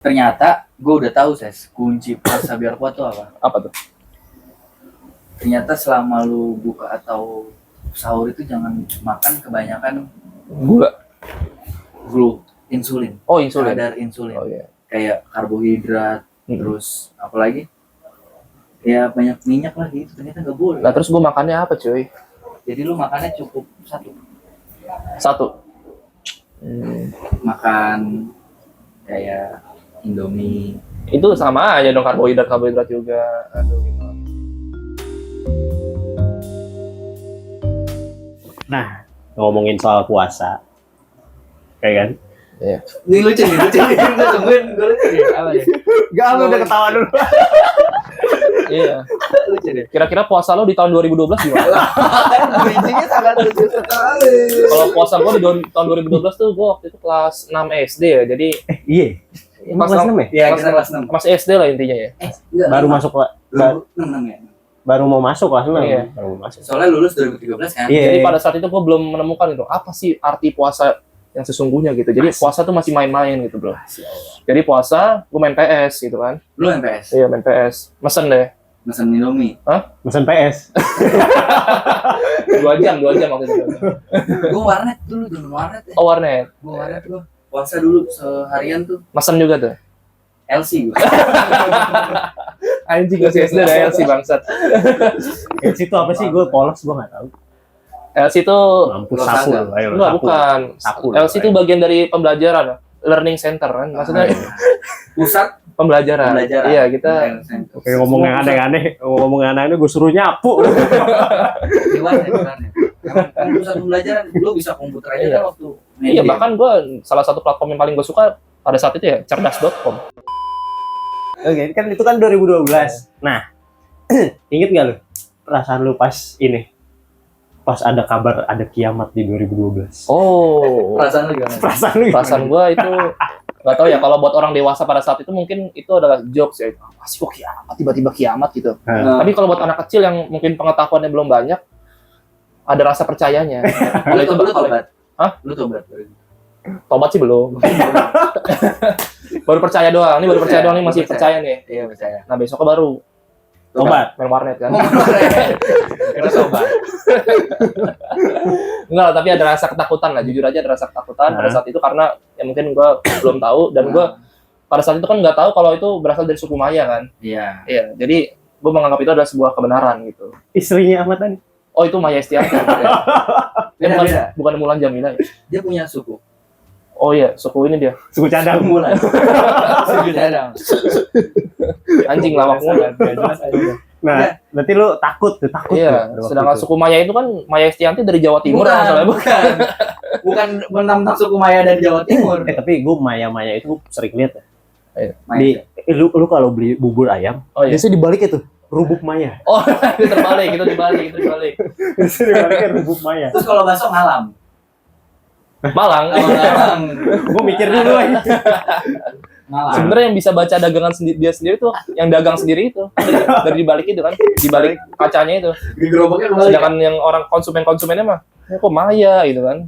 Ternyata gue udah tahu kunci puasa biar kuat tuh apa? Apa tuh? Ternyata selama lu buka atau sahur itu jangan makan kebanyakan Gula. insulin. Oh, insulin. Kadar insulin. Oh iya. Kayak karbohidrat, terus apalagi? Ya banyak minyak lah gitu. Ternyata nggak boleh. Nah, terus gue makannya apa, cuy? Jadi lu makannya cukup Satu. makan kayak Indomie. Itu sama aja dong, karbohidrat juga. Aduh, gimana? Nah, ngomongin soal puasa, kayak kan? Iya. Ini lucu nih. Gue tungguin, gue lucu nih. Apa ya? Gak, lu udah ketawa dulu. Iya. Lucu deh. Kira-kira puasa lo di tahun 2012 gimana? Bridging-nya sangat lucu sekali. Kalau puasa gue di tahun 2012 tuh gue waktu itu kelas 6 SD ya. Jadi Iya. Emang kelas 6 ya? Iya, kita kelas 6. masih SD lah intinya ya. Enggak. Baru masuk kelas. 6 ya. Baru mau masuk kelas 6. Iya. Baru mau masuk. Soalnya lulus 2013 kan. Iya. Jadi pada saat itu gue belum menemukan itu apa sih arti puasa yang sesungguhnya gitu. Jadi puasa tuh masih main-main gitu, bro. Jadi puasa gue main PS gitu kan. Lu MPS. Iya, main PS. Mesen deh. Mesen Indomie. Mesen PS. 2 jam waktu itu. Gue warnet dulu, zaman warnet ya. Oh, warnet. Gue warnet gue. Puasa dulu seharian tuh. Mesen juga tuh. LC gue. Anjing masih SD dah LC bangsat. Itu apa sih? Gue polos, gue nggak tahu. LC itu Mampus Lu sapu. kagak. Ayo, enggak, sapu. bukan. Sapu. LC itu bagian dari pembelajaran, learning center kan. Maksudnya Pusat pembelajaran. pembelajaran. Iya, kita Oke, ngomong yang aneh-aneh, gue suruh nyapu. di warnet. Emang pusat pembelajaran, lu bisa komputer aja Iya. kan waktu. Iya, bahkan gue salah satu platform yang paling gue suka pada saat itu ya cerdas.com. Oke, kan itu kan 2012. Nah, inget gak lu perasaan lu pas ini? Pas ada kabar ada kiamat di 2012. Oh, Perasaan lu gimana? Perasaan lu gimana? perasaan gue itu nggak tahu ya, kalau buat orang dewasa pada saat itu mungkin itu adalah jokes ya. Masih kok kiamat, tiba-tiba kiamat gitu. Nah, Tapi kalau buat anak kecil yang mungkin pengetahuannya belum banyak, ada rasa percayanya. Kalau itu Lu tobat. Hah? Lu tobat. tobat sih belum. Baru percaya doang. Ini baru percaya doang, ini masih percaya nih. Iya, percaya. Nah, besoknya baru tobat. main warnet kan. Kira tobat. Enggak lah, tapi ada rasa ketakutan lah. Jujur aja ada rasa ketakutan pada saat itu karena ya mungkin gue belum tahu dan gue pada saat itu kan nggak tahu kalau itu berasal dari suku Maya kan. Iya. Iya, jadi gue menganggap itu adalah sebuah kebenaran gitu. Istrinya Ahmad Dhani. Oh, itu Maya Estianti. Ya. Dia Beda. bukan Mulan Jamila. Ya? Dia punya suku. Oh iya, suku ini dia. Suku cadang. Mulan. Suku cadang. Anjing lawak Mulan. Nah, berarti lu takut. Iya, tuh, sedangkan waktu itu. suku Maya itu kan Maya Estianti dari Jawa Timur masalahnya. Bukan tentang suku Maya dari Jawa Timur. Tapi gue Maya itu gua sering lihat ya. Maya. Lu kalau beli bubur ayam, Oh iya. biasanya dibalik itu rubuk Maya. Oh, itu terbalik, itu dibalik. Biasanya dibaliknya rubuk Maya. Terus kalau bakso ngalam. Malang. Ngalam. Gue mikir dulu lagi. Ngalam. Sebenarnya yang bisa baca dagangan dia sendiri tuh, yang dagang sendiri itu dari dibalik itu kan, dibalik kacanya itu. Di gerobaknya kembali. Sedangkan yang orang konsumennya mah, ya kok Maya gitu kan.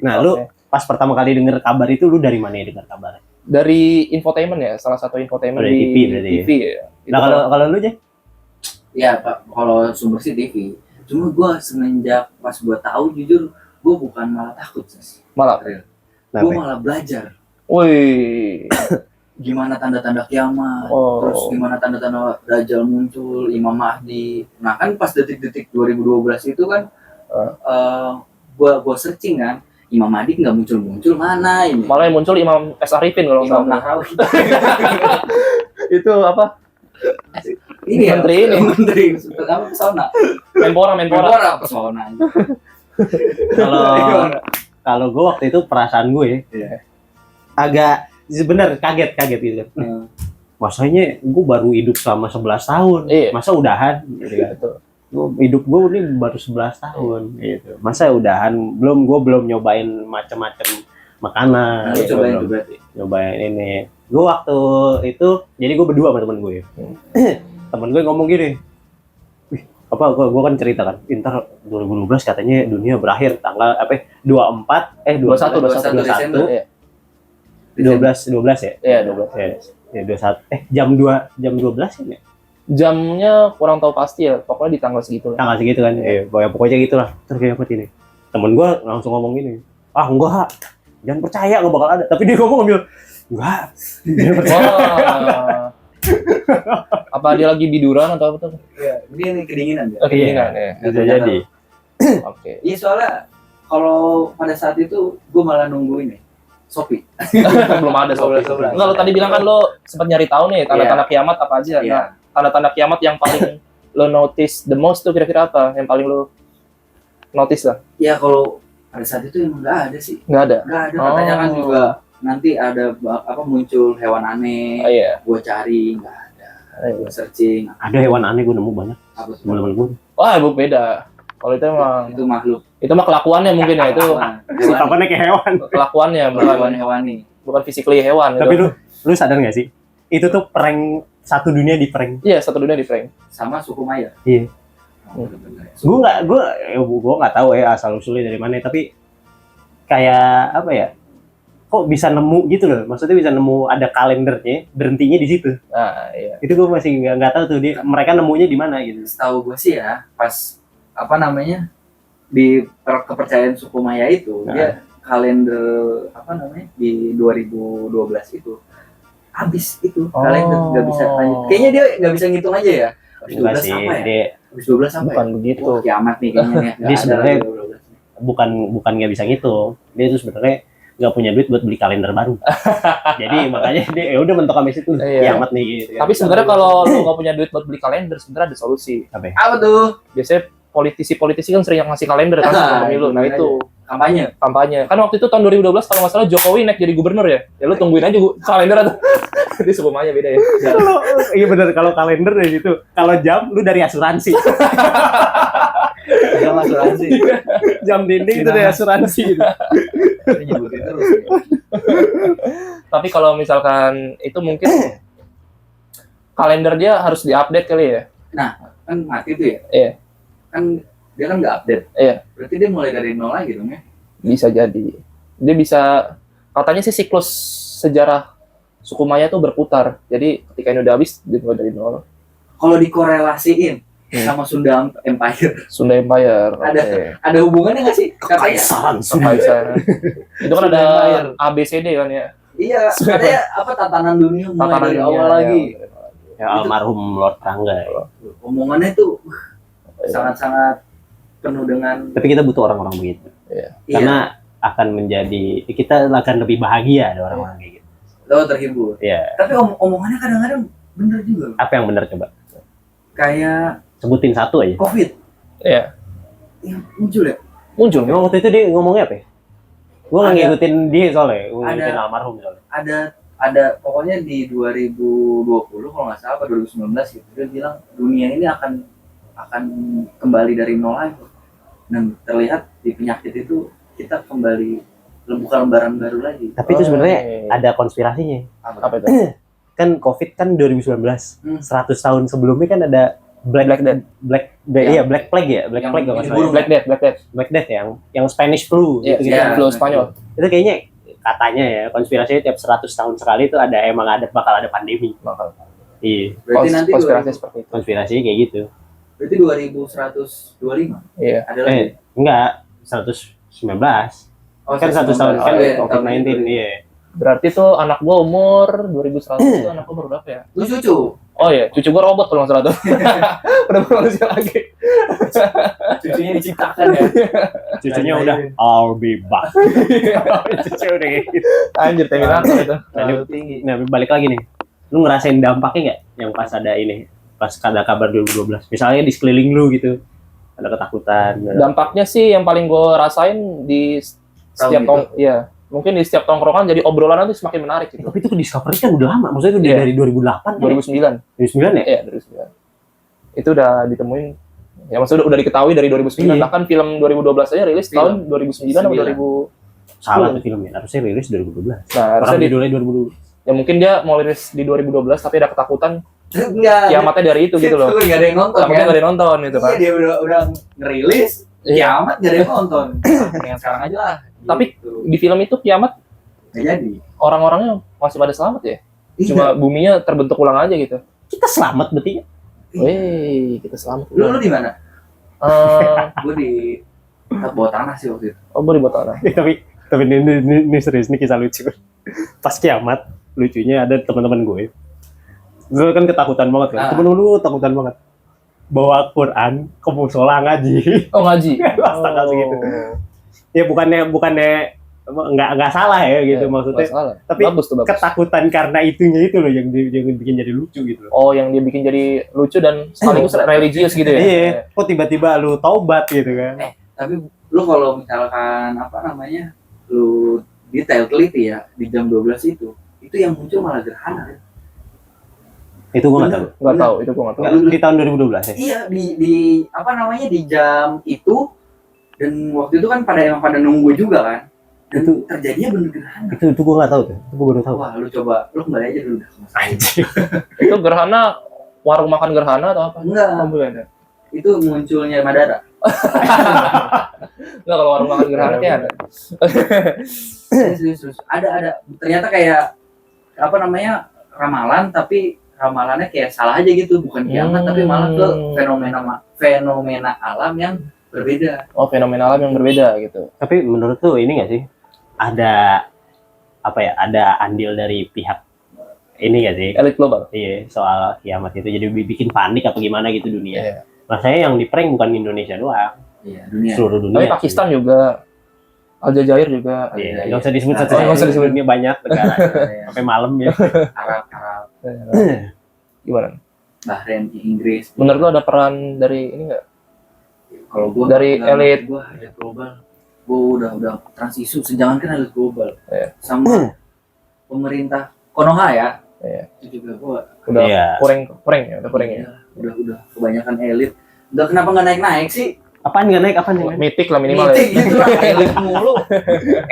Nah, lu Oke. pas pertama kali denger kabar itu lu dari mana ya dengar kabarnya? Dari infotainment ya, salah satu infotainment Dari di TV berarti ya? TV ya. Itu Nah, kalau lu aja? Iya, Pak. Kalau sumber sih TV. Cuma gue semenjak pas gue tahu jujur, gue bukan malah takut sih. malah. Gue Kenapa? malah belajar. Wih. Gimana tanda-tanda kiamat, Oh. terus gimana tanda-tanda Dajjal muncul, Imam Mahdi. Nah kan pas detik-detik 2012 itu kan, gua searching kan, Imam Mahdi nggak muncul mana ini? Malah yang muncul Imam S. Arifin kalau nggak Imam salah. Nahrawi. Itu apa? Ini ya, Menteri ini. Menteri apa pesona? Menpora. Pesona. Kalau gue waktu itu perasaan gue Iya. agak bener kaget gitu. Masanya gue baru hidup selama 11 tahun. Iya. Masa udahan gitu kan. Betul. Hidup gue ini baru 11 tahun gitu. Masa udahan gue belum nyobain macam-macam makanan. Nah, lu gitu. cobain Belum tuh berarti. nyobain ini. Gue waktu itu jadi gue berdua sama temen gue. Temen gue ngomong gini. Gue kan cerita kan, ntar 2012 katanya dunia berakhir tanggal 21 Desember. Iya. 12 ya? Iya, 12. Ya 21. Jam 12 ya? Jamnya kurang tahu pasti ya, pokoknya di tanggal segitu lah. Tanggal segitu kan. Pokoknya gitulah. Terus kayak apa ini? Temen gue langsung ngomong gini. Ah, enggak. Jangan percaya enggak bakal ada. Tapi dia ngomong ngambil enggak. Jangan percaya. Wah. Apa dia lagi biduran atau apa tuh? Iya, dia ini kedinginan ya. Oke, Iya. ya. Bisa jadi. Oke. Iya, soalnya kalau pada saat itu gue malah nunggu ini Shopee. Belum ada soalnya. Belum. Enggak, lo tadi bilang kan lo sempat nyari tahu nih tanda-tanda kiamat apa aja. Iya. Nah, tanda-tanda kiamat yang paling lo notice the most tuh kira-kira apa? Yang paling lo notice lah? Ya kalau pada saat itu emang nggak ada sih. Nggak ada. Nggak ada, katanya kan juga nanti ada muncul hewan aneh. Oh iya. Gue cari nggak ada. Iya. Gue searching. Ada hewan aneh gue nemu banyak. Apa tuh? Temen-temen gue. Wah, bu beda. Kalau itu emang Itu makhluk. itu mah kelakuannya mungkin ya itu Sifatannya kayak hewan. kelakuannya hewan bukan hewani. bukan physically hewan. Tapi itu. lu sadar nggak sih? Itu tuh prank satu dunia di prank. Iya, satu dunia di prank. Sama suku Maya. Iya. Oh, bener-bener. Suku Gue nggak tahu ya asal usulnya dari mana. Tapi kayak apa ya? Kok bisa nemu gitu loh? Maksudnya bisa nemu ada kalendernya, berhentinya di situ. Nah, iya. Itu gue masih nggak tahu tuh mereka nemunya di mana gitu. Setahu gue sih ya, pas apa namanya di kepercayaan suku Maya itu, dia kalender apa namanya di 2012 itu habis itu kalender nggak bisa lanjut. Kayaknya dia nggak bisa ngitung aja ya. Habis 12 Enggak sih, apa ya? dia Habis 12 apa Bukan ya? begitu. Wah, kiamat nih kayaknya nih. Dia sebenarnya ada 12. bukan nggak bisa ngitung. Dia tuh sebenarnya nggak punya duit buat beli kalender baru. Jadi makanya dia ya udah mentok sampai situ. Iya. Kiamat nih gitu. Tapi sebenarnya kalau lo nggak punya duit buat beli kalender, sebenarnya ada solusi. Apa tuh? Biasanya politisi kan sering ngasih kalender kan sebelum pemilu. Nah itu Kampanye. kan waktu itu tahun 2012 kalau nggak salah Jokowi naik jadi gubernur ya. Ya lu tungguin aja kalender atau itu semuanya beda ya. Iya benar, kalau kalender dari situ. Kalau jam lu dari asuransi. Jam asuransi. Jam dinding itu dari asuransi gitu. Dia nyebutin terus. Tapi kalau misalkan itu mungkin kalender dia harus diupdate kali ya. Kan mati tuh ya. Iya. Kan dia kan nggak update. Iya. Berarti dia mulai dari nol lagi dong ya. Bisa jadi. Dia bisa katanya sih siklus sejarah suku Maya tuh berputar. Jadi ketika ini udah habis dia mulai dari nol. Kalau dikorelasiin sama Sunda Empire, Sunda Empire. Ada. Oke. ada hubungannya nggak sih? Katanya. Kekaisaran. Itu kan ada Sunda Empire. ABCD kan ya. Iya, katanya apa tatanan dunia mulai Tatanan dari dunia, awal lagi. Ya almarhum Lord Rangga. Ya. Omongannya tuh sangat-sangat penuh dengan Tapi kita butuh orang-orang begitu. iya, Karena akan menjadi kita akan lebih bahagia ada orang-orang kayak gitu. lo terhibur. Iya. Tapi omongannya kadang-kadang bener juga. Apa yang benar coba? Kayak Sebutin satu aja. COVID. Iya. Yang muncul ya? Muncul. Emang waktu itu dia ngomongnya apa ya? Gue nggak Ada. ngikutin dia soalnya. Gue ngikutin Ada. almarhum soalnya. Ada pokoknya di 2020 kalau nggak salah apa 2019 gitu dia bilang dunia ini akan kembali dari nol lagi. Dan terlihat di penyakit itu kita kembali buka lembaran baru lagi. Tapi itu sebenarnya ada konspirasinya. Apa itu? Kan COVID kan 2019. 100 tahun sebelumnya kan ada Black Plague ya, Black Plague ya, Black Yang Plague kalau nggak ini salah. Black Death. Black Death yang Spanish flu Iya, gitu. iya. flu Spanyol. Itu kayaknya katanya ya konspirasinya tiap 100 tahun sekali itu bakal ada pandemi. Iya, Berarti nanti konspirasi seperti itu. konspirasinya kayak gitu. berarti 2125 Iya. ada lagi. Enggak, 119. Kan 100 tahun kan COVID-19 iya. Berarti tuh anak gua umur 2100 itu anak gua baru berapa ya? Lu cucu. Oh iya, cucu gua robot kalau nggak salah tuh. Udah manusia lagi. Cucunya diciptakan ya. Cucunya udah I'll be back. Cucu udah kayak gitu. Anjir, Terminator itu. Terlalu tinggi. Nah, balik lagi nih. Lu ngerasain dampaknya nggak yang pas ada ini? Pas ada kabar 2012. Misalnya di sekeliling lu gitu. Ada ketakutan. Dampaknya sih yang paling gua rasain di setiap ya, mungkin di setiap tongkrongan jadi obrolan itu semakin menarik gitu. Tapi itu ke Discovery kan udah lama. Maksudnya itu Iya. dari 2008 kan? 2009. 2009 ya? Iya, 2009. Itu udah ditemuin. Ya maksudnya udah diketahui dari 2009. Iya. Bahkan film 2012 aja rilis tahun 2009 atau 2000. Salah tuh filmnya. Harusnya rilis 2012. Nah, harusnya Orang judulnya 2012. ya mungkin dia mau rilis di 2012 tapi ada ketakutan Enggak. kiamatnya dari itu gitu loh. Enggak ada yang nonton. Takutnya nggak ada yang nonton gitu kan. Iya, dia udah ngerilis Iya. kiamat enggak ada yang nonton. Yang sekarang aja lah. Tapi Gitu. di film itu kiamat nggak jadi. Orang-orangnya masih pada selamat ya. Iya. Cuma buminya terbentuk ulang aja gitu. Kita selamat berarti. Wih, kita selamat. Lu di mana? Eh, Gue di bawah tanah sih waktu itu. oh, boleh buat tanah. Tapi ini serius, ini kisah lucu. Pas kiamat, lucunya ada teman-teman gue kan ketakutan banget kan. Ah. Temen lu takutan banget. Bawa Quran ke musola ngaji. Oh, ngaji. Astaga segitu. Ya bukannya nggak salah ya gitu Ya, maksudnya. nggak salah. Tapi bagus tuh, bagus. ketakutan karena itunya itu loh yang bikin jadi lucu gitu loh. Oh, yang dia bikin jadi lucu dan sekaligus religius gitu ya. Iya, kok tiba-tiba lu taubat gitu kan. Tapi lu kalau misalkan apa namanya, lu detail teliti ya di jam 12 itu yang muncul malah gerhana. Itu gua nggak tahu. Nggak tahu, itu gua nggak tahu. Di tahun 2012 ya. Iya, di apa namanya, di jam itu, dan waktu itu kan pada nunggu juga kan. Dan Itu- terjadinya bener gerhana. Itu gua nggak tahu tuh. Itu gua baru tahu. Wah, lu coba, lu kembali aja dulu dah. Anjir. Itu gerhana, warung makan gerhana atau apa? Enggak, Oh, bukan ya? itu munculnya Madara. Enggak, kalau warung makan gerhana kayak ada. Serius. Ada. Ternyata kayak apa namanya, ramalan, tapi ramalannya kayak salah aja gitu, bukan kiamat tapi malah ke fenomena alam yang berbeda. Oh, fenomena alam yang berbeda gitu. Tapi menurut tuh ini nggak sih? Ada apa ya? Ada andil dari pihak ini nggak sih? Elit global. Iya, soal kiamat itu jadi bikin panik apa gimana gitu dunia. Iya. Rasanya yang di prank bukan Indonesia doang, Iya, dunia. seluruh Tapi dunia. Pakistan juga, Aljazair juga. Iya, nggak usah disebut Nah, satu. nggak usah disebut. Dunia banyak negara Iya, sampai malam ya. Arab, Gimana? Bahrain, Inggris. Menurut lo ada peran dari ini nggak? Kalau gua Dari nggak- elit. gua elit global. Gua udah transisu, sejangankan elit global. Iya. Sama pemerintah Konoha ya. Iya. Itu juga gua Udah Iya. kurang ya, udah kurang ya. iya, udah kebanyakan elit. Udah, kenapa nggak naik sih? Apaan nggak naik? Apaan nggak naik? Mitik lah minimal Meeting ya. gitu lah, elit mulu.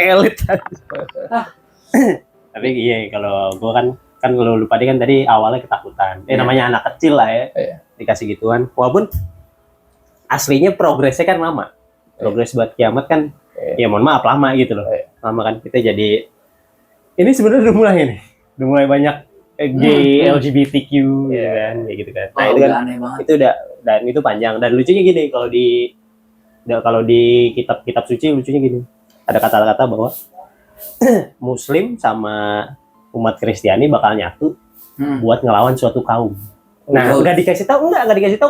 Elit. Tapi iya kalau gua kan lu lupa kan tadi awalnya ketakutan. Iya. Namanya anak kecil lah ya. Iya. Dikasih gituan. Walaupun aslinya progresnya kan lama. Progres buat kiamat kan Iya. ya mohon maaf lama gitu loh. Iya. Lama kan kita jadi ini sebenarnya udah mulai nih. Udah mulai banyak gay, LGBTQ gitu Iya. kan, kayak gitu kan. Nah, Oh, itu udah kan aneh banget. itu udah dan itu panjang dan lucunya gini kalau di kitab-kitab suci lucunya gini. Ada kata-kata bahwa Muslim sama umat Kristiani bakal nyatu buat ngelawan suatu kaum. Nah, Oh. nggak dikasih tahu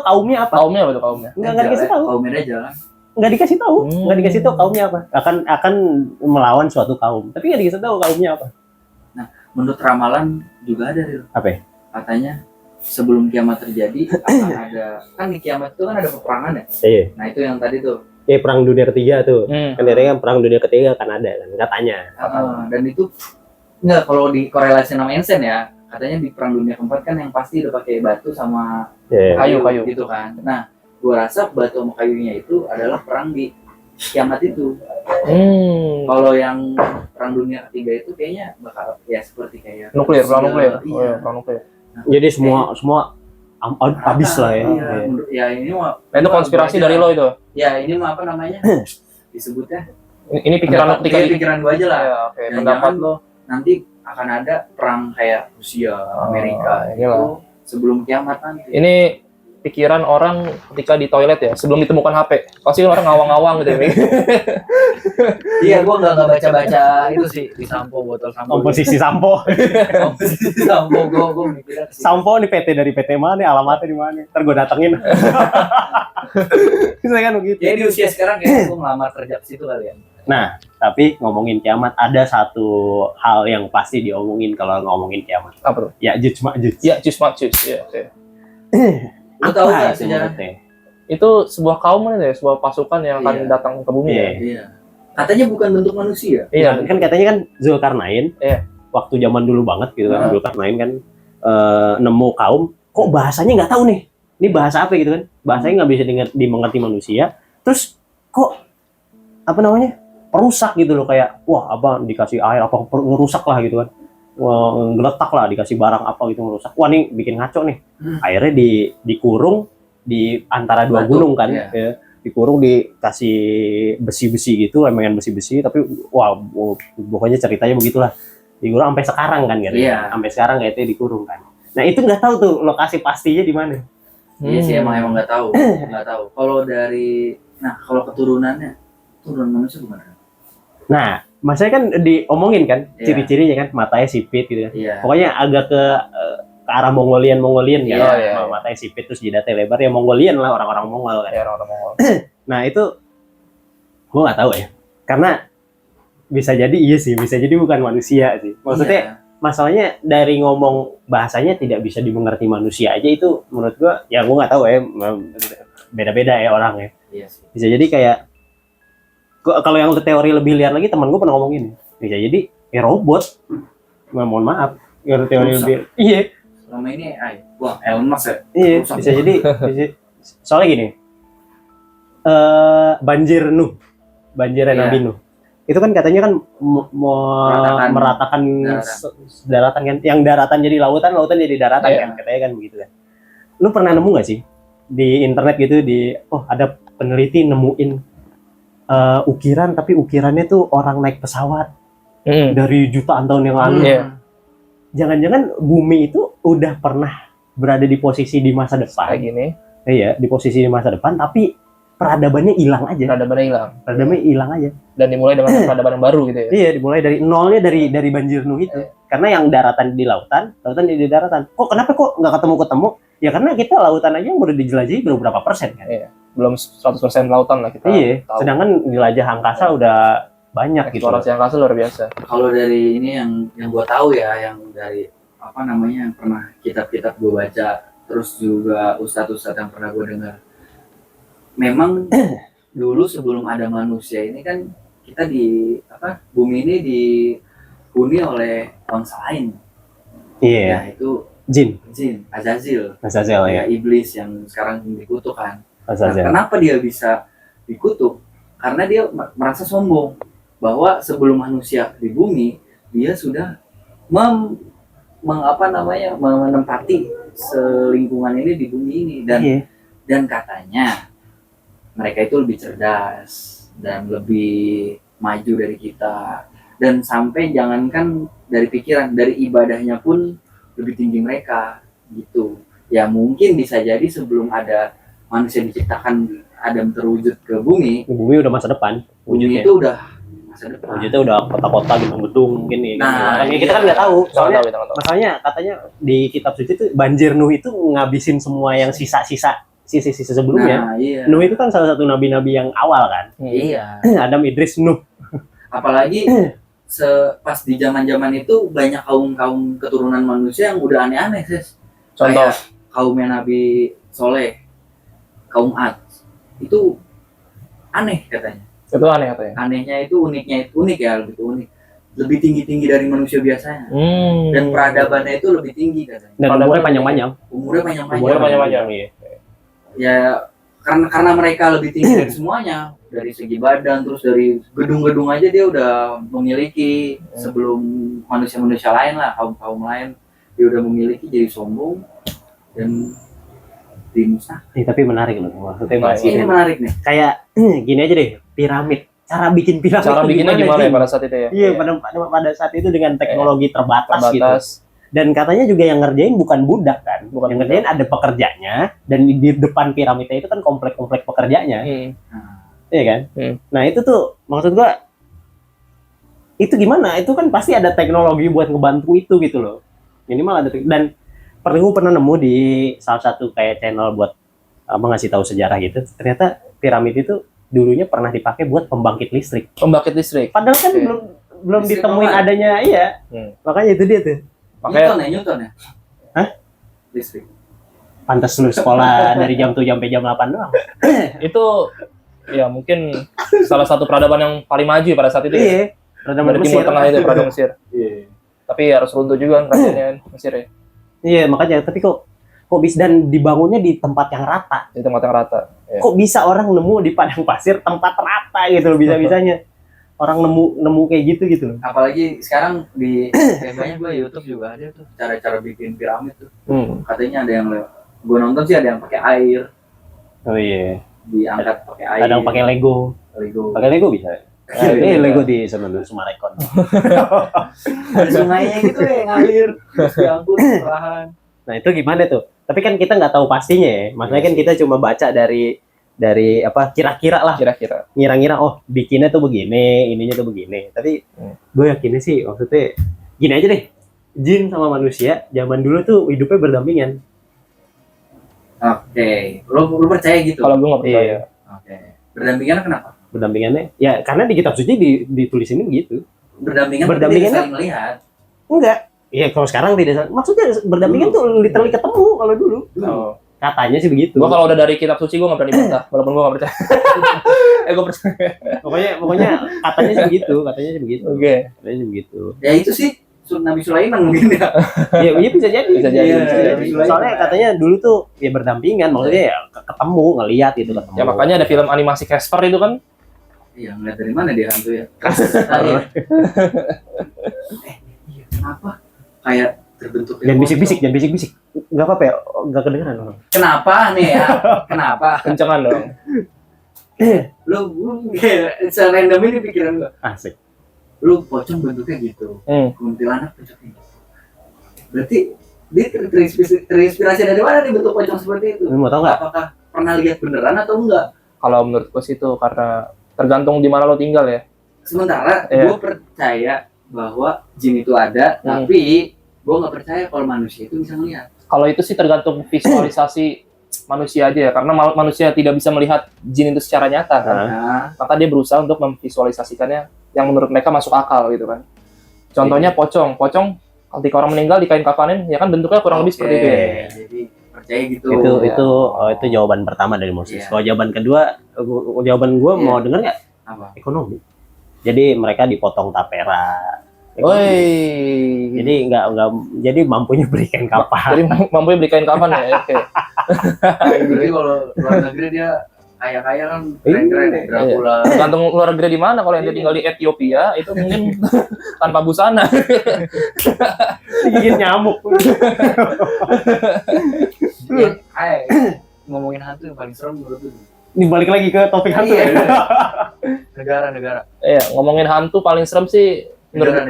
kaumnya apa? Kaumnya apa tuh kaumnya? Nggak dikasih tahu. Kaum merah jalan. Nggak dikasih tahu. Hmm. Nggak dikasih tahu kaumnya apa. Akan melawan suatu kaum. Tapi nggak dikasih tahu kaumnya apa. Menurut ramalan juga ada Ril. Apa ya? Katanya sebelum kiamat terjadi akan ada, kan di kiamat itu kan ada peperangan ya. Iya. Nah itu yang tadi tuh. Perang dunia ketiga tuh. Hmm. Kan katanya kan perang dunia ketiga kan ada kan katanya. Dan itu enggak, kalau dikorelasi sama Einstein ya, katanya di perang dunia keempat kan yang pasti udah pakai batu sama Iya. Kayu. gitu kan. Nah, gua rasa batu sama kayunya itu adalah perang di kiamat itu. Kalau yang perang dunia ketiga itu kayaknya bakal ya seperti kayak Nuklir, perang nuklir. Iya. Oh, iya, perang nuklir. Jadi semua habis lah ya. Iya, menurut- ya ini mah Nah, itu konspirasi dari lo itu. ya ini mah apa namanya disebutnya Ini pikiran lo ketika Iya, pikiran gua aja lah. Ya, oke. Jangan-jangan Pendapat lo. Nanti akan ada perang kayak Rusia, Amerika inilah. itu sebelum kiamat nanti. Ini pikiran orang ketika di toilet ya, sebelum ditemukan HP. Pasti orang ngawang-ngawang gitu ya. Iya, gua nggak baca-baca itu sih di sampo, botol sampo. Komposisi sampo. Komposisi sampo, gua mikirnya ke situ. Sampo nih PT dari PT mana, alamatnya di mana? Ntar gue datengin. Bisa kan begitu. Ya di usia sekarang kayak gua ngelamar kerja ke situ kali ya. Nah, tapi ngomongin kiamat ada satu hal yang pasti diomongin kalau ngomongin kiamat. Apa tuh? Ya Juj Ma'juj. Ya, Jus Macus. Ya, ya. Lu tahu Apa nggak itu sejarah? menurutnya? Itu sebuah kaum ya, sebuah pasukan yang akan Iya. datang ke bumi ya. Iya. Katanya bukan bentuk manusia. Iya, Kan katanya kan Zulkarnain, Iya. waktu zaman dulu banget gitu kan, Ah. Zulkarnain kan nemu kaum, kok bahasanya nggak tahu nih, ini bahasa apa gitu kan, bahasanya nggak bisa dimengerti manusia, terus kok apa namanya perusak gitu loh, kayak wah apa dikasih air apa ngerusak lah gitu kan, wah, ngeletak lah dikasih barang apa gitu ngerusak, wah nih bikin ngaco nih, akhirnya dikurung di antara dua Batu, gunung kan, iya. ya. dikurung dikasih besi-besi gitu, lemengan besi-besi, tapi wah pokoknya ceritanya begitulah. Dikurung sampai sekarang kan gitu. Iya. Sampai sekarang gitu dikurung kan. Nah, itu nggak tahu tuh lokasi pastinya di mana. Iya sih, emang nggak tahu, nggak tahu. Kalau keturunannya, turunan manusia gimana? Nah, masanya kan diomongin kan Iya. ciri-cirinya kan, matanya sipit gitu kan. Iya. Pokoknya agak ke arah Mongolian kan. Iya, iya. Matanya sipit terus jidatnya lebar ya Mongolian lah, orang-orang Mongol kan. Ya orang-orang Mongol. Nah, itu gua nggak tahu ya. Karena bisa jadi iya sih, bisa jadi bukan manusia sih. Maksudnya Iya. masalahnya dari ngomong bahasanya tidak bisa dimengerti manusia aja, itu menurut gua ya gua nggak tahu ya, beda-beda ya orang ya. Iya sih. Bisa jadi kayak kalau yang teori lebih liar lagi, teman gue pernah ngomongin bisa jadi ya robot. Mohon maaf, yang teori Rusak. lebih Selama ini, wah Elon Musk ya. iya Rusak. bisa jadi soalnya gini, banjir Iya. Nabi Nuh itu kan katanya kan meratakan daratan kan, yang daratan jadi lautan jadi daratan Iya. kan, katanya kan begitu kan. Lu pernah nemu nggak sih di internet gitu, ada peneliti nemuin ukiran, tapi ukirannya tuh orang naik pesawat dari jutaan tahun yang lalu. Iya. Jangan-jangan bumi itu udah pernah berada di posisi di masa depan. Kayak gini, Iya, di posisi di masa depan, tapi peradabannya hilang aja. peradabannya hilang. Peradabannya hilang aja. Dan dimulai dengan peradaban yang baru gitu ya. Iya, dimulai dari nolnya, dari banjir Nuh itu. Karena yang daratan di lautan di daratan. Kenapa nggak ketemu? Ya karena kita lautan aja yang baru dijelajahi berapa persen kan. Belum 100% lautan lah kita. Iya, tahu. sedangkan jelajah angkasa udah banyak gitu. Eksplorasi angkasa luar biasa. Kalau dari ini yang gue tahu ya, yang dari yang pernah kitab-kitab gue baca, terus juga ustadz-ustadz yang pernah gue dengar, memang dulu sebelum ada manusia ini kan kita bumi ini dihuni oleh bangsa lain. Iya, Ya itu jin, Azazil, Azazel ya. iblis yang sekarang dikutuk kan. Nah, Azazel. kenapa dia bisa dikutuk? Karena dia merasa sombong bahwa sebelum manusia di bumi, dia sudah menempati selingkungan ini di bumi ini, dan katanya mereka itu lebih cerdas dan lebih maju dari kita, dan sampai jangankan dari pikiran, dari ibadahnya pun lebih tinggi mereka gitu. Ya mungkin bisa jadi sebelum ada manusia diciptakan, Adam terwujud ke bumi udah masa depan. bumi itu udah masa depan. Wujudnya udah kota-kota gedung-gedung mungkin nih. Nah, kita iya. kan nggak tahu. Soalnya Nggak tahu. masalahnya katanya di kitab suci itu banjir Nuh itu ngabisin semua yang sisa-sisa sebelumnya. Nah, iya. Nuh itu kan salah satu nabi-nabi yang awal kan. Iya. Adam, Idris, Nuh. Apalagi pas di zaman-zaman itu banyak kaum keturunan manusia yang udah aneh-aneh, Ses. Contoh, Kayak kaumnya Nabi Soleh, kaum Ad. Itu aneh katanya. itu aneh katanya. Anehnya itu unik ya, lebih tinggi dari manusia biasanya. Dan peradabannya itu lebih tinggi katanya. Dan umurnya panjang-panjang. Umurnya Umurnya panjang-panjang. panjang-panjang. Iya. Ya karena mereka lebih tinggi dari semuanya, dari segi badan, terus dari gedung-gedung aja dia udah memiliki sebelum manusia-manusia lain lah, kaum lain dia udah memiliki, jadi sombong dan dimusnah. Tapi menarik loh, maksudnya masih Ini menarik nih. kayak gini aja deh, piramid. Cara bikin piramid. Cara tuh bikinnya gimana ya Jin? pada saat itu ya? Iya, pada saat itu dengan teknologi terbatas gitu. Terbatas. Dan katanya juga yang ngerjain bukan budak kan, Bukan yang ngerjain ada pekerjanya, dan di depan piramidnya itu kan komplek-komplek pekerjanya, iya kan? Nah itu tuh maksud gua, itu gimana? Itu kan pasti ada teknologi buat ngebantu itu gitu loh, minimal ada. Dan pernah nemu di salah satu kayak channel buat ngasih tahu sejarah gitu, ternyata piramid itu dulunya pernah dipakai buat pembangkit listrik. Pembangkit listrik. Padahal kan Oke. belum Listrik ditemuin online. adanya, iya. Makanya itu dia tuh. Makanya Newton ya? Hah? Listrik. Pantas lu sekolah dari jam 7 sampai jam 8 doang. itu ya mungkin salah satu peradaban yang paling maju pada saat itu ya. Iya. Peradaban Dari Timur Tengah itu peradaban Mesir. Iya. Tapi harus runtuh juga kan kerajaannya Mesir ya. Iya, makanya tapi kok bisa, dan dibangunnya di tempat yang rata. Di tempat yang rata. Ya. Kok bisa orang nemu di padang pasir tempat rata gitu loh, bisa-bisanya. Orang nemu kayak gitu loh. Apalagi sekarang kayaknya gue YouTube juga ada tuh cara-cara bikin piramid tuh. Katanya ada yang gue nonton sih ada yang pakai air. Oh iya. diangkat pakai air. Kadang pakai Lego. Pakai Lego bisa. Lego di Sumarekon. Ada sungainya gitu ya ngalir, terus diangkut perlahan. Nah itu gimana tuh? Tapi kan kita nggak tahu pastinya ya. Maksudnya kan kita cuma baca dari apa kira-kira lah. Kira-kira. Ngira-ngira oh bikinnya tuh begini, ininya tuh begini. Tapi gue yakinnya sih maksudnya gini aja deh. Jin sama manusia zaman dulu tuh hidupnya berdampingan. Oke, lu percaya gitu? Kalau gue nggak percaya. Iya. Oke, berdampingan kenapa? Berdampingannya ya karena di kitab suci ditulis ini begitu. Berdampingan Berdampingan saling melihat. Enggak. Iya kalau sekarang tidak. Maksudnya berdampingan tuh literally ketemu kalau dulu. Oh. Katanya sih begitu. Gue kalau udah dari kitab suci gue nggak berani bantah, walaupun gue nggak percaya. Gue percaya. Pokoknya katanya sih begitu, Oke. Katanya sih begitu. Ya itu sih Nabi Sulaiman mungkin ya. Iya bisa jadi. Bisa jadi. Iya. Soalnya katanya dulu tuh ya berdampingan, maksudnya ya ketemu, ngelihat gitu ketemu. Ya makanya ada film animasi Casper itu kan. Iya, ngeliat dari mana dia hantu ya? Iya, kenapa? Kayak terbentuk. Jangan bisik-bisik. Enggak apa-apa ya, enggak kedengeran orang. Kenapa nih ya? Kenapa? Kencengan dong. Lu kayak serandom ini pikiran gua. Asik. Lu pocong bentuknya gitu. Kuntilanak bentuknya gitu. Berarti dia terinspirasi dari mana nih bentuk pocong seperti itu? Lu mau tahu nggak? Apakah pernah lihat beneran atau enggak? Kalau menurut gue sih itu karena tergantung di mana lo tinggal ya. Sementara Iya. gue percaya bahwa jin itu ada, tapi gue nggak percaya kalau manusia itu bisa melihat. Kalau itu sih tergantung visualisasi manusia aja ya, karena manusia tidak bisa melihat jin itu secara nyata kan. Nah, Maka dia berusaha untuk memvisualisasikannya yang menurut mereka masuk akal gitu kan. Contohnya pocong ketika orang meninggal dikain kafanin, ya kan bentuknya kurang lebih seperti itu ya. Jadi percaya gitu. Itu jawaban pertama dari Moses. Iya. Kalau jawaban kedua, jawaban gue Iya. mau denger nggak? Apa? Ekonomi. Jadi mereka dipotong tapera. Woi. Jadi nggak jadi mampunya berikan kapal. Jadi mampu beli kain kafan ya. Oke. Jadi kalau luar negeri dia kaya-kaya kan keren-keren ya, Dracula. Tergantung luar negeri di mana. Kalau yang dia tinggal di Ethiopia itu mungkin tanpa busana. Gigit nyamuk. Iya, ngomongin hantu yang paling serem menurut lu. Ini balik lagi ke topik hantu Iya. ya. Negara. Iya, ngomongin hantu paling serem sih Negara.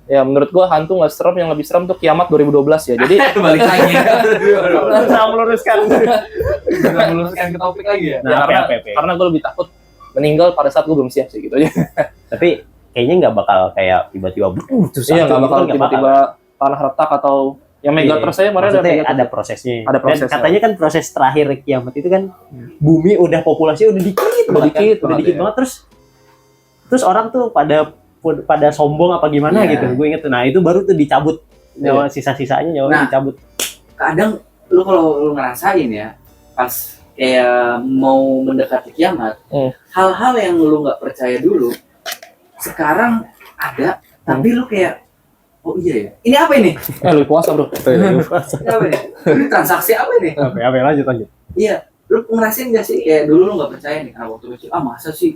ya menurut gua hantu nggak serem, yang lebih serem tuh Kiamat 2012 ya. Jadi Balik lagi. Saya meluruskan. Kita meluruskan ke topik lagi ya. ya, karena gue lebih takut meninggal pada saat gue belum siap sih gitu aja. Tapi kayaknya nggak bakal kayak tiba-tiba Iya, nggak bakal tiba-tiba tanah retak atau yang mega terus saya kemarin maksudnya ada prosesnya. Ada prosesnya. Dan katanya kan proses terakhir kiamat itu kan bumi udah populasi udah dikit banget. Udah dikit banget terus orang tuh pada sombong apa gimana Iya. gitu. Gue inget tuh. Nah, itu baru tuh dicabut nyawa sisa-sisanya nyawa Nah. dicabut. Kadang lu kalau lu ngerasain ya, pas kayak mau mendekati kiamat, hal-hal yang lu nggak percaya dulu, sekarang ada, tapi lu kayak, oh iya ya, ini apa ini? lu puasa bro. Ini apa ini? Ini transaksi apa ini? Apa lanjut. Iya, lu ngerasain nggak sih? Kayak dulu lu nggak percaya nih, waktu kecil, masa sih?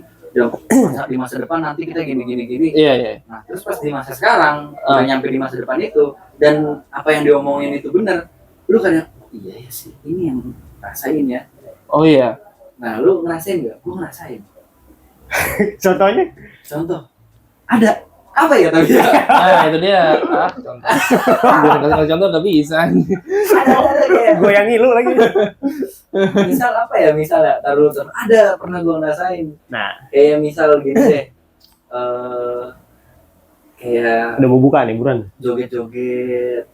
Di masa depan nanti kita gini. Iya. Nah, terus pas di masa sekarang, udah nyampe di masa depan itu, dan apa yang diomongin itu benar, lu kadang, iya ya sih, ini yang rasain ya. Oh iya. Nah, lu ngerasain nggak? Gua ngerasain. Contohnya Contoh, ada apa ya tapi ya? Nah, itu dia. Contoh. Biar contoh nggak bisa. Ada kayak goyang ngilu lagi. misal apa ya? Misal ya, taruh ada pernah gua ngerasain. Nah, Kayak misal gini deh. Kayak udah mau buka nih buruan. joget-joget,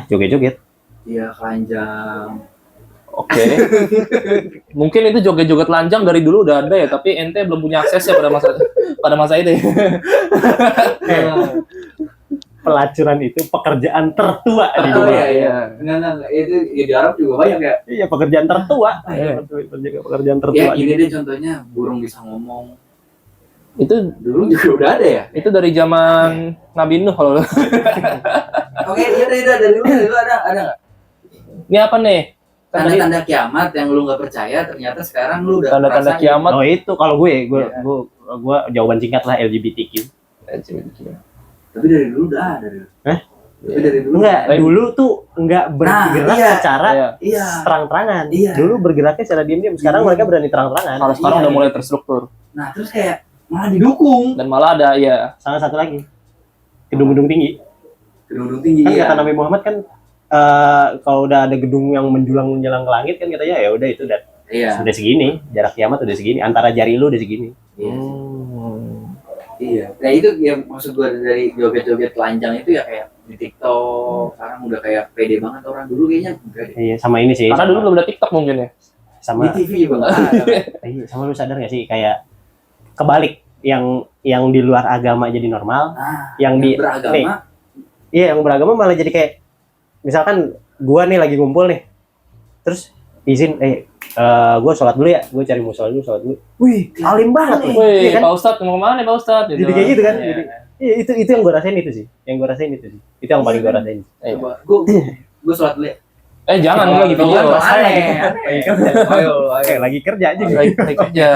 Joget-joget. ya keranjang. Oke. Mungkin itu joget-joget lanjang dari dulu udah ada ya, tapi ente belum punya akses ya pada masa itu. Pelacuran itu pekerjaan tertua di Oh dunia. iya. Enggak. Itu ya, di Arab juga banyak ya. Iya, pekerjaan tertua. Iya. Pekerjaan Ya, tertua. ini deh contohnya burung bisa ngomong. Itu Dulu juga udah ada ya. itu dari zaman Nabi Nuh kalau. Oke, iya dari dulu ada nggak? Ini apa nih? Tanda-tanda kiamat yang lu nggak percaya ternyata sekarang lu udah Tanda-tanda ngerasain. kiamat. Oh itu kalau gue Iya. jawaban singkat lah LGBTQ. Tapi dari dulu udah ada. Itu dari dulu. Enggak, dulu tuh enggak bergerak iya. secara Iya. terang-terangan. Iya. Dulu bergeraknya secara diam-diam. Sekarang Iya. mereka berani terang-terangan. Kalau sekarang Iya. udah mulai terstruktur Nah, terus kayak malah didukung. dan malah ada ya Sama satu lagi, gedung-gedung tinggi. Gedung tinggi. Kan Iya. kata Nabi Muhammad kan, kalau udah ada gedung yang menjulang ke langit kan katanya ya udah itu Iya. udah segini, jarak kiamat udah segini, antara jari lu udah segini. Iya. Iya. Nah, itu yang maksud gua dari joget-joget telanjang itu ya kayak di TikTok. Sekarang udah kayak pede banget orang dulu kayaknya enggak deh. Iya, sama ini sih. karena dulu belum ada TikTok mungkin ya. sama Di TV juga nggak ada. iya, sama lu sadar gak sih kayak kebalik yang di luar agama jadi normal, Nah, yang di beragama. nih, iya yang beragama malah jadi kayak misalkan gua nih lagi ngumpul nih, terus izin gua sholat dulu ya, gua cari musola dulu sholat dulu. Wih, alim banget loh. Wih, Iya kan? Pak Ustadz mau kemana Pak Ustadz? Jadi kayak gitu kan. Iya. Jadi, iya, itu yang gua rasain itu sih. Yang gua rasain itu sih. Itu yang paling gua rasain. Iya. Coba gua sholat dulu ya. Jangan lu lagi video. Jangan, aneh. Lagi kerja. Lagi kerja aja gitu. Lagi kerja.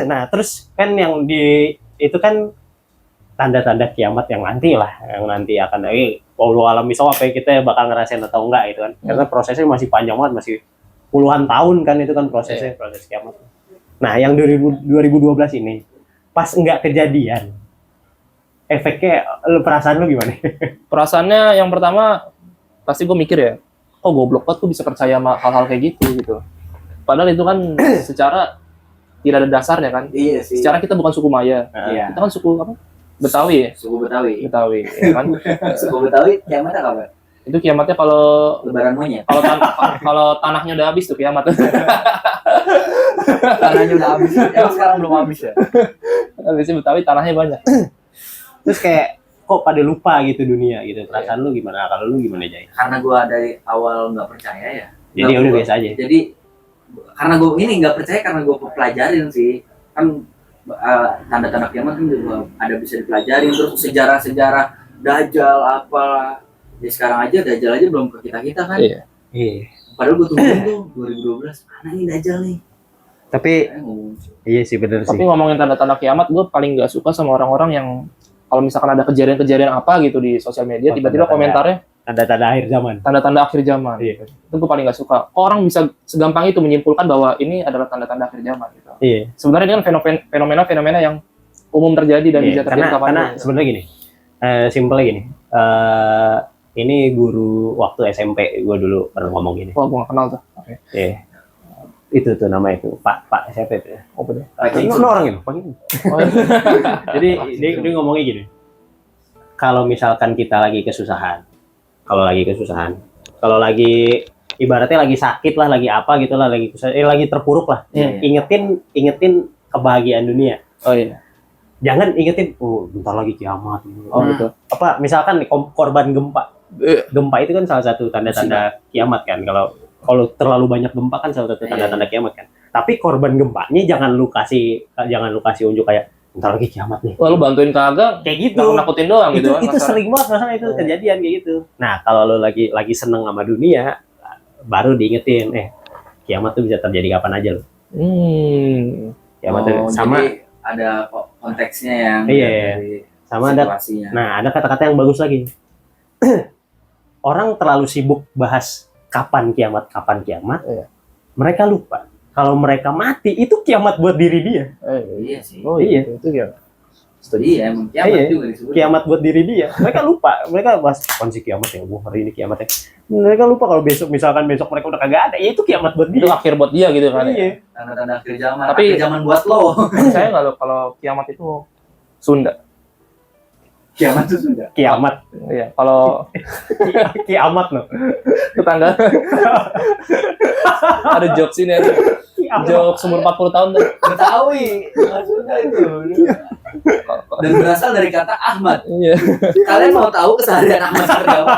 Nah, terus kan yang di itu kan tanda-tanda kiamat yang nanti lah, yang nanti akan wallahu alam bisawab kita bakal ngerasain atau enggak gitu kan. Karena prosesnya masih panjang banget, masih puluhan tahun kan itu kan prosesnya, proses kiamat. Nah, yang 2012 ini pas enggak kejadian, efeknya perasaan lu gimana? Perasaannya yang pertama pasti gue mikir ya, kok goblok banget tuh bisa percaya sama hal-hal kayak gitu. Padahal itu kan secara tidak ada dasarnya kan. Iya sih. Secara kita bukan suku Maya, Iya. kita kan suku apa? Betawi ya. Suku Betawi. Betawi, ya kan? Suku Betawi kiamatnya kapan? Itu kiamatnya kalau Lebaran monyet. kalau tanahnya udah habis tuh kiamat. Tanahnya udah habis. Emang sekarang belum habis ya? Biasanya Betawi tanahnya banyak. Terus kayak kok pada lupa gitu dunia gitu. Perasaan lu gimana? Kalau lu gimana, Jay? Karena gua dari awal nggak percaya ya. Jadi Nggak, udah gua- biasa aja. Jadi karena gua ini nggak percaya karena gua pelajarin sih. Kan tanda-tanda kiamat kan juga ada bisa dipelajarin, terus sejarah-sejarah Dajjal apa. Ya sekarang aja Dajjal aja belum ke kita kan. Iya. Iya. Padahal gua tungguin tuh 2012 mana nih Dajjal nih. Tapi iya sih bener Tapi sih. ngomongin tanda-tanda kiamat, gue paling nggak suka sama orang-orang yang kalau misalkan ada kejadian-kejadian apa gitu di sosial media, Oh, tiba-tiba tanda-tanda. komentarnya Tanda-tanda akhir zaman. tanda-tanda akhir zaman. Iya. Itu gue paling nggak suka. Kok orang bisa segampang itu menyimpulkan bahwa ini adalah tanda-tanda akhir zaman gitu. Iya. Sebenarnya ini kan fenomena-fenomena yang umum terjadi dan bisa Iya, terjadi karena kapanpun. sebenarnya gini, simpelnya gini, ini guru waktu SMP gue dulu pernah ngomong gini. Wah, gue nggak kenal tuh. Oke. Iya. Itu tuh nama itu Pak siapa itu? Apa deh? Itu orang itu. Pak ini. Oh, iya. Jadi dia ngomongnya gini. Kalau misalkan kita lagi kesusahan, kalau lagi ibaratnya lagi sakit lah, lagi apa gitu lah, lagi terpuruk lah. Iya. Ingetin kebahagiaan dunia. Oh iya. Jangan ingetin, bentar lagi kiamat. Oh gitu. Apa misalkan nih, korban gempa. Eh. Gempa itu kan salah satu tanda-tanda kiamat kan. Kalau terlalu banyak gempa kan salah satu tanda-tanda kiamat kan. Tapi korban gempanya jangan lu kasih unjuk kayak bentar lagi kiamat nih. Wah, lu bantuin kagak? Kayak gitu. Nakutin doang gitu kan. Itu masalah. sering banget masalah itu Oh. kejadian kayak gitu. Nah, kalau lu lagi seneng sama dunia, baru diingetin, kiamat tuh bisa terjadi kapan aja loh. Kiamat tuh sama Jadi ada konteksnya yang Iya. dari sama ada situasinya. Nah, ada kata-kata yang bagus lagi. Orang terlalu sibuk bahas kapan kiamat. Iya. Mereka lupa kalau mereka mati itu kiamat buat diri dia. Iya sih. Oh Iya. iya. Itu ya. Iya, emang kiamat Iya. juga disebut. Kiamat buat diri dia. Mereka lupa. Mereka bahas kondisi kiamat ya. Hari ini kiamatnya. Mereka lupa kalau besok mereka udah kagak ada. Ya itu kiamat buat Itu dia. akhir buat dia gitu kan. Iya. Tanda-tanda akhir zaman. Tapi- akhir zaman buat lo. Saya nggak loh kalau kiamat itu Sunda. Kiamat itu sudah. Kiamat. Iya. Kalau Kiamat loh. tetangga ada jokes ini ada jokes umur 40 tahun tuh. Betawi. Maksudnya itu. Dan berasal dari kata Ahmad. Iya. Kalian mau tahu keseharian Ahmad seperti apa?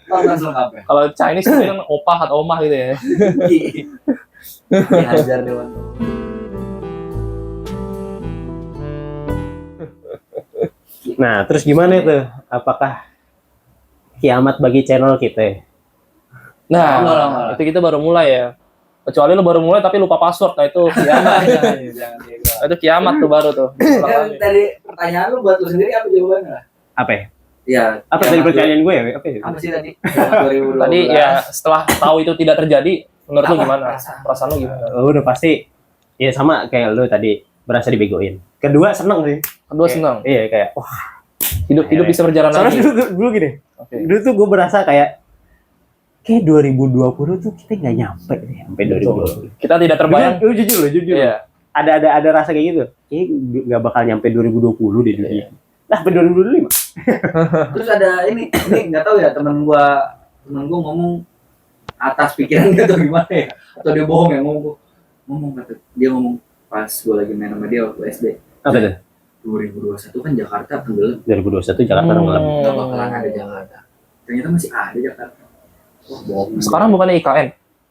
Tonton selengkapnya. Kalau Chinese itu kan opah atau omah gitu ya. Dihajar Dewan. Nah, terus gimana itu? Apakah kiamat bagi channel kita? Nah, Enggak. itu kita baru mulai ya. Kecuali lu baru mulai tapi lupa password, nah itu kiamat. Jangan. Itu kiamat tuh baru tuh. Kan dari pertanyaan lu buat lu sendiri apa jawabannya? Apa ya? Ya, Apa kiamat tadi pertanyaan gue ya? Apa ya? apa sih tadi? Kiamat 2012. Tadi ya setelah tahu itu tidak terjadi, menurut lu Apa gimana? perasaan? Perasaan lu gimana? Udah pasti ya sama kayak lu tadi berasa dibegoin. Kedua seneng sih. Kedua Kayak- senang. Iya kayak wah. Hidup bisa berjalan Soalnya lagi. dulu gini. Oke. Dulu tuh gue berasa kayak 2020 tuh kita nggak nyampe deh sampai 2020. Kita tidak terbayang. Lu jujur. Iya. Ada rasa kayak gitu. Kayak nggak bakal nyampe 2020 di dunia. Nah, sampai 2025. Terus ada ini nggak tahu ya temen gua ngomong atas pikiran gitu gimana ya? Atau dia bohong ya ngomong kata dia ngomong pas gua lagi main sama dia waktu SD. Apa tuh? 2021 kan Jakarta tenggelam, 2021 Jakarta tenggelam. nggak bakalan ada Jakarta. Ternyata masih ada Jakarta. Wah, bohong. Sekarang bukannya IKN.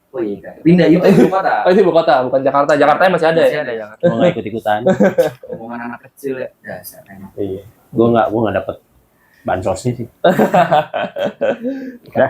Oh iya, Kak. Pindah itu ibu kota. Oh, itu ibu kota, bukan Jakarta. Jakarta masih ada Masih ya? ada Jakarta. Gue nggak ikut-ikutan. Omongan anak kecil ya. Dasar emang. Iya. Gue nggak dapet bansosnya sih. IKN.